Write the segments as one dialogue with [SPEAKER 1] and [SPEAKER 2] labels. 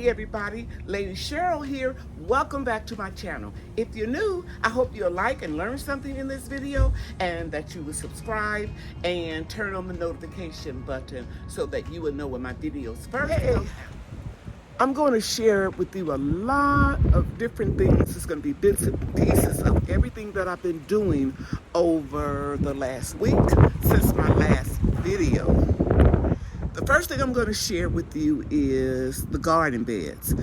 [SPEAKER 1] Hey everybody, Lady Cheryl here. Welcome back to my channel. If you're new, I hope you'll like and learn something in this video and that you will subscribe and turn on the notification button so that you will know when my videos first come out. I'm going to share with you a lot of different things. It's going to be bits and pieces of everything that I've been doing over the last week since my last video. The first thing I'm going to share with you is the garden beds.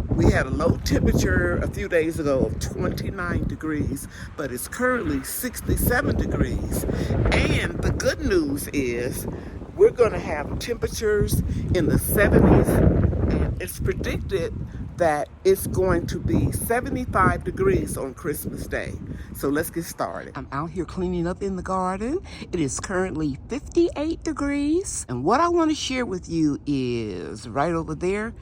[SPEAKER 1] We had a low temperature a few days ago of 29 degrees, but it's currently 67 degrees. And the good news is we're going to have temperatures in the 70s, and it's predicted that it's going to be 75 degrees on Christmas Day. So let's get started. I'm out here cleaning up in the garden. It is currently 58 degrees. And what I want to share with you is right over there,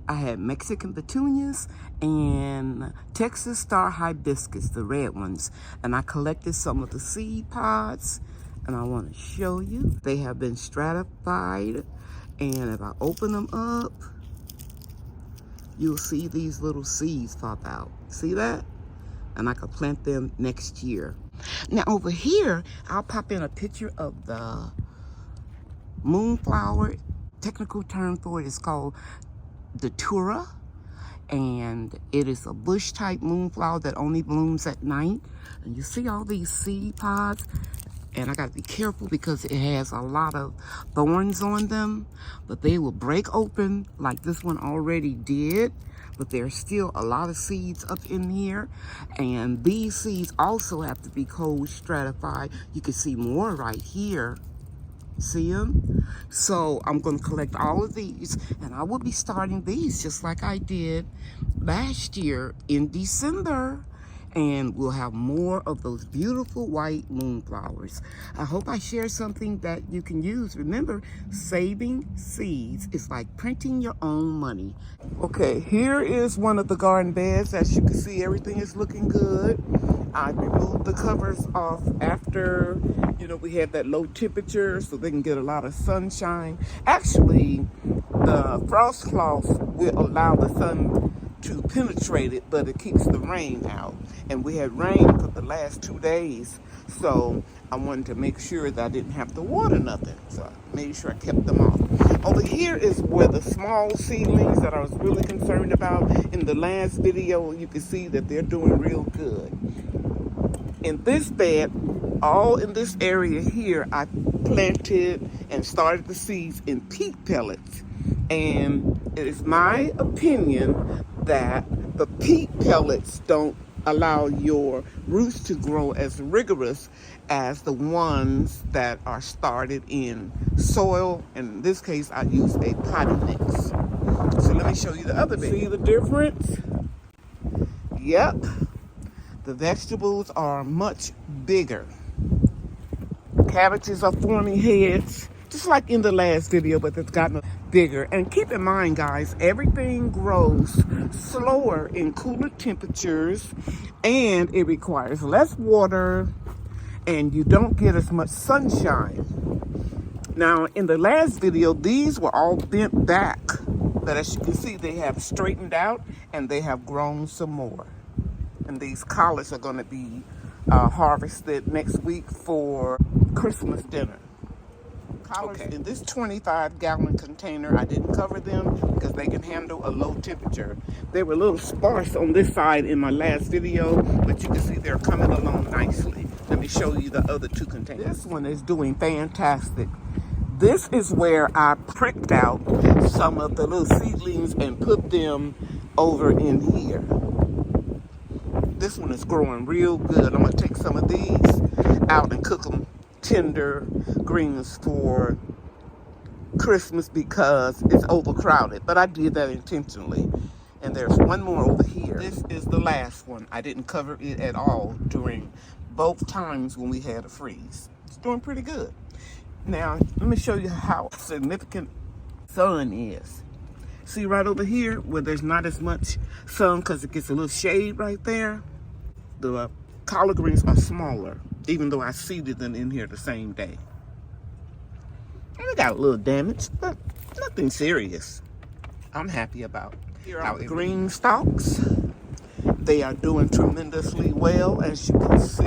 [SPEAKER 1] I had Mexican petunias and Texas star hibiscus, the red ones. And I collected some of the seed pods and I want to show you. They have been stratified, and if I open them up, you'll see these little seeds pop out. See that? And I could plant them next year. Now over here, I'll pop in a picture of the moonflower. Technical term for it is called datura. And it is a bush type moonflower that only blooms at night. And you see all these seed pods. And I gotta be careful because it has a lot of thorns on them, but they will break open like this one already did. But there's still a lot of seeds up in here. And these seeds also have to be cold stratified. You can see more right here. See them? So I'm gonna collect all of these, and I will be starting these just like I did last year in December. And we'll have more of those beautiful white moonflowers. I hope I share something that you can use. Remember, saving seeds is like printing your own money. Okay, here is one of the garden beds. As you can see, everything is looking good. I removed the covers off after, we had that low temperature so they can get a lot of sunshine. Actually, the frost cloth will allow the sun to penetrate it, but it keeps the rain out. And we had rain for the last 2 days, so I wanted to make sure that I didn't have to water nothing. So I made sure I kept them off. Over here is where the small seedlings that I was really concerned about. In the last video, you can see that they're doing real good. In this bed, all in this area here, I planted and started the seeds in peat pellets. And it is my opinion that the peat pellets don't allow your roots to grow as rigorous as the ones that are started in soil. And in this case, I use a potting mix. So let me show you the other bed. See the difference? Yep. The vegetables are much bigger. Cabbages are forming heads, just like in the last video, but it's gotten bigger. And keep in mind, guys, everything grows slower in cooler temperatures, and it requires less water, and you don't get as much sunshine. Now, in the last video, these were all bent back, but as you can see, they have straightened out and they have grown some more. And these collards are going to be harvested next week for Christmas dinner. Okay. In this 25-gallon container, I didn't cover them because they can handle a low temperature. They were a little sparse on this side in my last video, but you can see they're coming along nicely. Let me show you the other two containers. This one is doing fantastic. This is where I pricked out some of the little seedlings and put them over in here. This one is growing real good. I'm going to take some of these out and cook them tender greens for Christmas because it's overcrowded, but I did that intentionally. And there's one more over here. This is the last one. I didn't cover it at all during both times when we had a freeze. It's doing pretty good. Now, let me show you how significant sun is. See right over here where there's not as much sun because it gets a little shade right there? The collard greens are smaller, even though I seeded them in here the same day. And they got a little damage, but nothing serious. I'm happy about. Here are the green stalks. They are doing tremendously well, as you can see.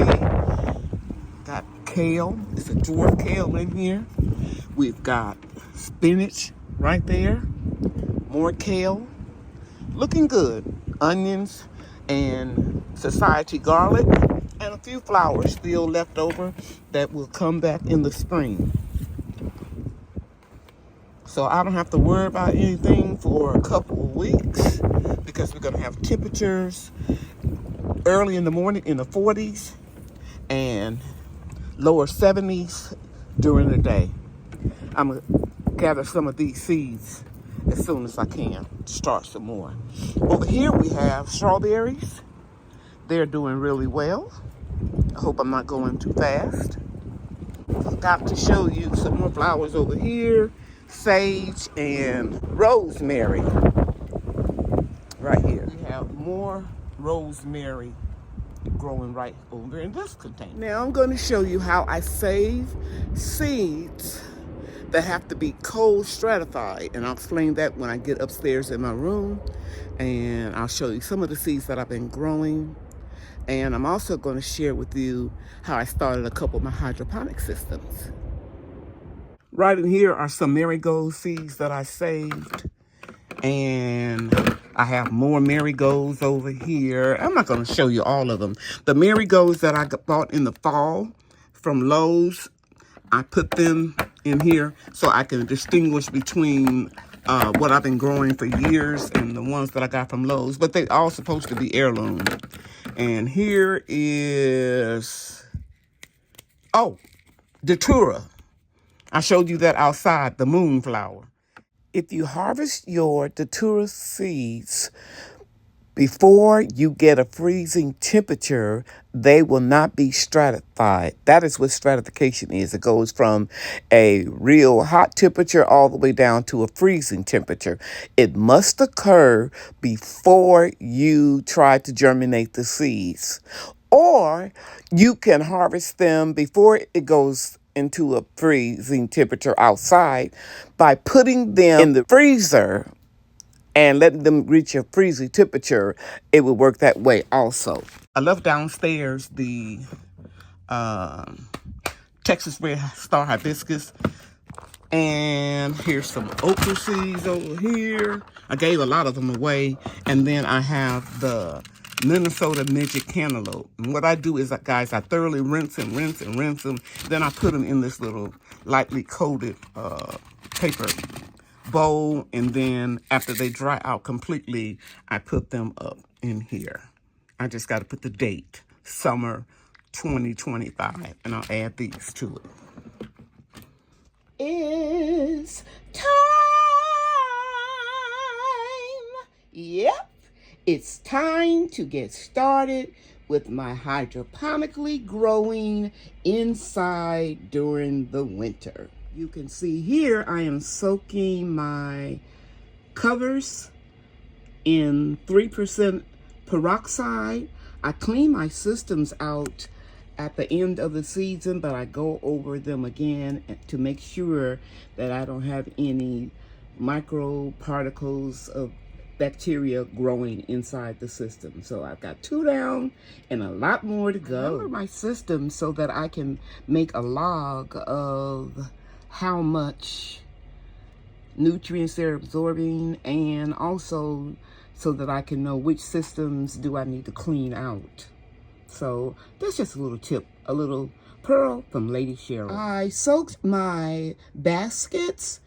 [SPEAKER 1] Got kale. It's a dwarf kale in here. We've got spinach right there. More kale. Looking good. Onions and society garlic. And a few flowers still left over that will come back in the spring. So I don't have to worry about anything for a couple of weeks because we're going to have temperatures early in the morning in the 40s and lower 70s during the day. I'm going to gather some of these seeds as soon as I can to start some more. Over here we have strawberries. They're doing really well. I hope I'm not going too fast. Forgot to show you some more flowers over here. Sage and rosemary. Right here. We have more rosemary growing right over in this container. Now I'm going to show you how I save seeds that have to be cold stratified, and I'll explain that when I get upstairs in my room, and I'll show you some of the seeds that I've been growing, and I'm also going to share with you how I started a couple of my hydroponic systems. Right in here are some marigold seeds that I saved, and I have more marigolds over here. I'm not going to show you all of them. The marigolds that I bought in the fall from Lowe's, I put them in here so I can distinguish between what I've been growing for years and the ones that I got from Lowe's. But they all supposed to be heirloom. And here is, oh, Datura. I showed you that outside, the moonflower. If you harvest your Datura seeds before you get a freezing temperature, they will not be stratified. That is what stratification is. It goes from a real hot temperature all the way down to a freezing temperature. It must occur before you try to germinate the seeds. Or you can harvest them before it goes into a freezing temperature outside by putting them in the freezer and letting them reach a freezing temperature. It would work that way also. I love downstairs the Texas Red Star Hibiscus. And here's some okra seeds over here. I gave a lot of them away. And then I have the Minnesota Midget Cantaloupe. And what I do is, guys, I thoroughly rinse and rinse and rinse them. Then I put them in this little lightly coated paper bowl. And then after they dry out completely, I put them up in here. I just got to put the date, summer 2025. And I'll add these to it. It's time. Yep, it's time to get started with my hydroponically growing inside during the winter. You can see here I am soaking my covers in 3% peroxide. I clean my systems out at the end of the season, but I go over them again to make sure that I don't have any micro particles of bacteria growing inside the system. So I've got 2 down and a lot more to go. Remember my system so that I can make a log of how much nutrients they're absorbing, and also so that I can know which systems do I need to clean out. So that's just a little tip, a little pearl from Lady Cheryl. I soaked my baskets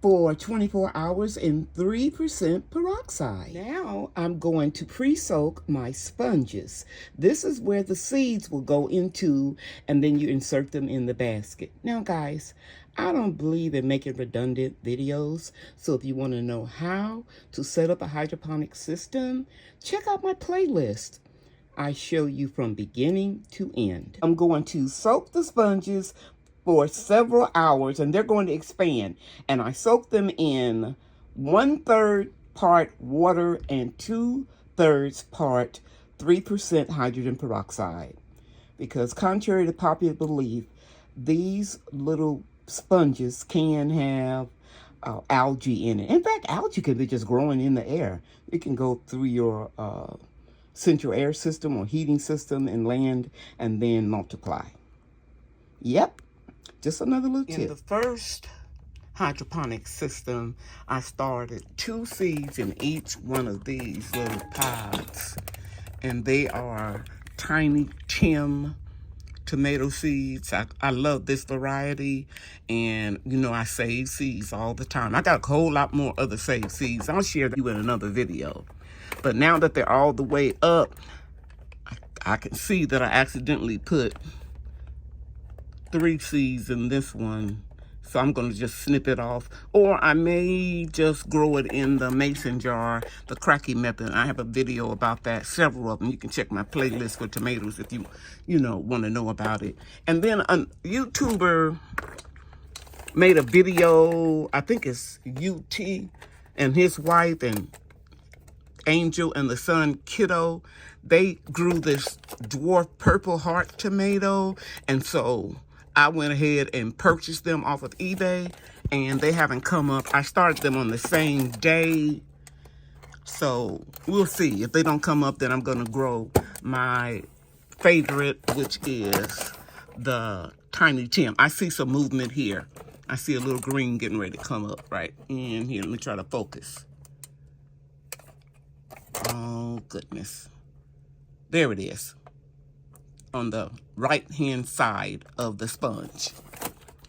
[SPEAKER 1] for 24 hours in 3% peroxide. Now I'm going to pre-soak my sponges. This is where the seeds will go into, and then you insert them in the basket. Now guys, I don't believe in making redundant videos, so if you want to know how to set up a hydroponic system, check out my playlist. I show you from beginning to end. I'm going to soak the sponges for several hours, and they're going to expand. And I soak them in 1/3 part water and 2/3 part 3% hydrogen peroxide. Because contrary to popular belief, these little sponges can have algae in it. In fact, algae can be just growing in the air. It can go through your central air system or heating system and land and then multiply. Yep, just another little tip. In the first hydroponic system, I started 2 seeds in each one of these little pods. And they are tiny Tim tomato seeds. I love this variety, and you know I save seeds all the time. I got a whole lot more other saved seeds. I'll share that with you in another video. But now that they're all the way up, I can see that I accidentally put 3 seeds in this one. So I'm going to just snip it off. Or I may just grow it in the mason jar, the cracky method. I have a video about that, several of them. You can check my playlist for tomatoes if you want to know about it. And then a YouTuber made a video, I think it's UT, and his wife and Angel and the son Kiddo. They grew this dwarf purple heart tomato. And so I went ahead and purchased them off of eBay, and they haven't come up. I started them on the same day, so we'll see. If they don't come up, then I'm going to grow my favorite, which is the Tiny Tim. I see some movement here. I see a little green getting ready to come up right in here. Let me try to focus. Oh, goodness. There it is, on the right-hand side of the sponge.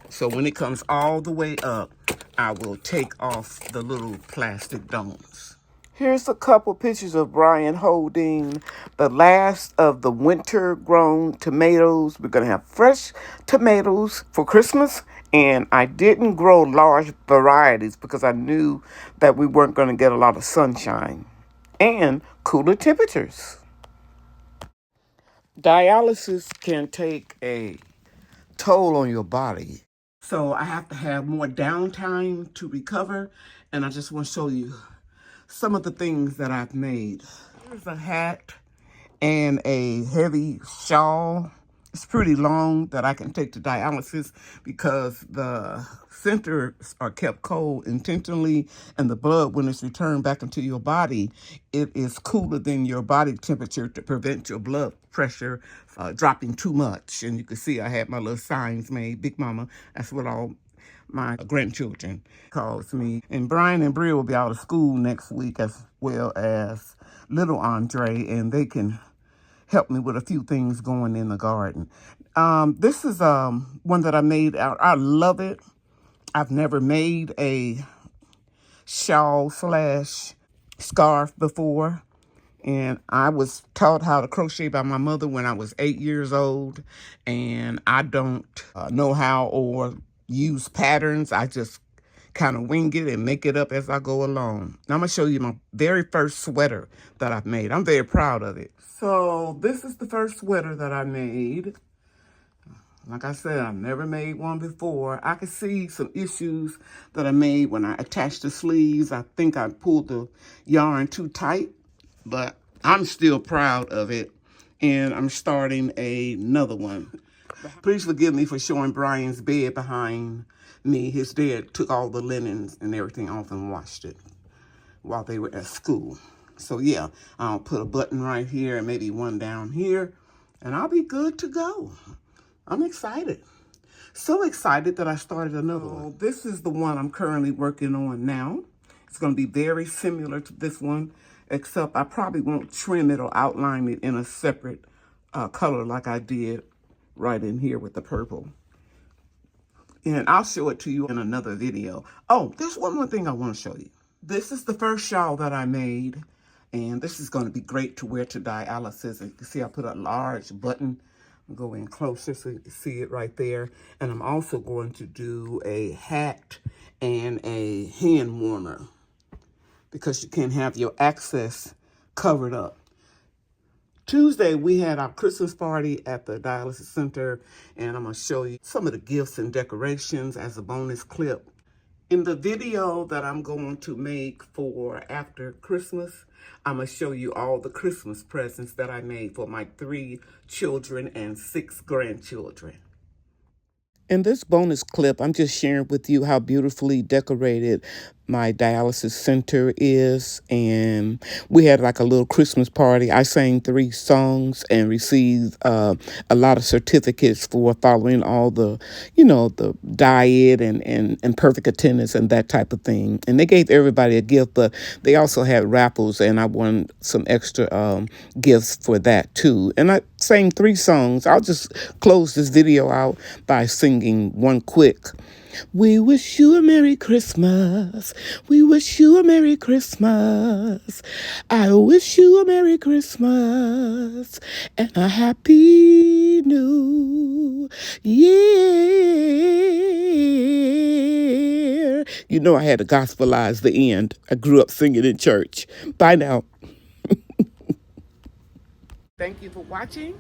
[SPEAKER 1] So when it comes all the way up, I will take off the little plastic domes. Here's a couple pictures of Brian holding the last of the winter-grown tomatoes. We're going to have fresh tomatoes for Christmas, and I didn't grow large varieties because I knew that we weren't going to get a lot of sunshine and cooler temperatures. Dialysis can take a toll on your body. So I have to have more downtime to recover. And I just want to show you some of the things that I've made. Here's a hat and a heavy shawl. It's pretty long that I can take to dialysis because the centers are kept cold intentionally, and the blood, when it's returned back into your body, it is cooler than your body temperature to prevent your blood pressure dropping too much. And you can see I had my little signs made. Big Mama, that's what all my grandchildren calls me. And Brian and Bria will be out of school next week, as well as little Andre, and they can help me with a few things going in the garden. This is one that I made out. I love it. I've never made a shawl / scarf before. And I was taught how to crochet by my mother when I was 8 years old. And I don't know how or use patterns. I just kind of wing it and make it up as I go along. Now I'm going to show you my very first sweater that I've made. I'm very proud of it. So this is the first sweater that I made. Like I said, I've never made one before. I could see some issues that I made when I attached the sleeves. I think I pulled the yarn too tight, but I'm still proud of it. And I'm starting another one. Please forgive me for showing Brian's bed behind me. His dad took all the linens and everything off and washed it while they were at school. So yeah, I'll put a button right here and maybe one down here, and I'll be good to go. I'm excited. So excited that I started another one. This is the one I'm currently working on now. It's going to be very similar to this one, except I probably won't trim it or outline it in a separate color like I did right in here with the purple. And I'll show it to you in another video. Oh, there's one more thing I want to show you. This is the first shawl that I made. And this is going to be great to wear to dialysis. And you can see I put a large button. I'll go in closer so you can see it right there. And I'm also going to do a hat and a hand warmer, because you can have your access covered up. Tuesday, we had our Christmas party at the dialysis center, and I'm going to show you some of the gifts and decorations as a bonus clip. In the video that I'm going to make for after Christmas, I'm going to show you all the Christmas presents that I made for my 3 children and 6 grandchildren. In this bonus clip, I'm just sharing with you how beautifully decorated my dialysis center is. And we had like a little Christmas party. I sang 3 songs and received a lot of certificates for following all the, the diet and perfect attendance and that type of thing. And they gave everybody a gift, but they also had raffles, and I won some extra gifts for that too. And I sang 3 songs. I'll just close this video out by singing one quick. We wish you a Merry Christmas. We wish you a Merry Christmas. I wish you a Merry Christmas and a Happy New Year. You know I had to gospelize the end. I grew up singing in church. Bye now. Thank you for watching.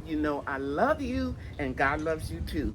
[SPEAKER 1] You know I love you and God loves you too.